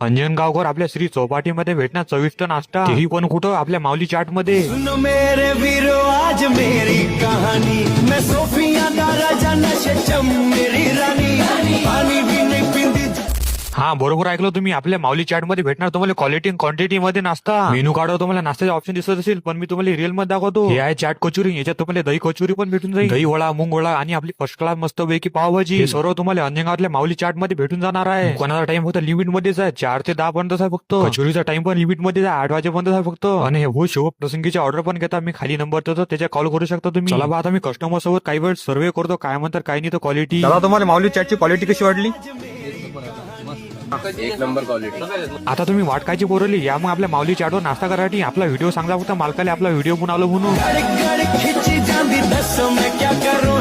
अंजनगावकर आपल्या श्री चौपाटीमध्ये भेटणार चविष्ट नाश्ता, तेही पण कुठं आपल्या माऊली चाट मध्ये। सुनो मेरे वीरो आज मेरी कहानी, मैं सोफिया दा राजा नशे चम मेरी रानी, पानी भी नहीं पींदी। हा बरोबर ऐकलं तुम्ही, आपल्या माऊली चाट मध्ये भेटणार तुम्हाला क्वालिटी आणि क्वांटिटी मध्ये नाश्ता। मेनू कार्डवर तुम्हाला नाश्त्याचे ऑप्शन दिसत असेल, पण मी तुम्हाला रिअल मध्ये दाखवतो। हे आहे चाट कचोरी, याच्यात तुम्हाला दही कचोरी पण भेटून जाईल, दही वडा, मूंग वडा आणि आपली फर्स्ट क्लास मस्त पैकी पावभाजी, हे सर्व तुम्हाला अंजनगावातल्या माऊली चाट मध्ये भेटून जाणार आहे। कोणाचा टाइम फक्त लिमिट मध्येच आहे, 4 ते 10 पर्यंत आहे फक्त। कचोरीचा टाइम पण लिमिट मध्ये आहे, 8 वाजेपर्यंत आहे फक्त। आणि हे हो शिव प्रसंगीचे ऑर्डर पण घेता, मी खाली नंबर देतो, त्याच्या कॉल करू शकता तुम्ही। चला बा आता मी कस्टमर सोबत काही वेळ सर्वे करतो, काय म्हणतात काय नाही तर क्वालिटी। दादा तुम्हाला माऊली चाटची क्वालिटी कशी वाटली? एक नंबर क्वालिटी। आता तुम्ही वाट कायची बोरवली, या मग आपल्या माऊली चाटवर नाश्ता करायची। आपला व्हिडिओ सांगा फक्त मालकाला आपला व्हिडिओ बनवलो म्हणून। गड़ खिंची जांदी दसो मैं क्या करूं।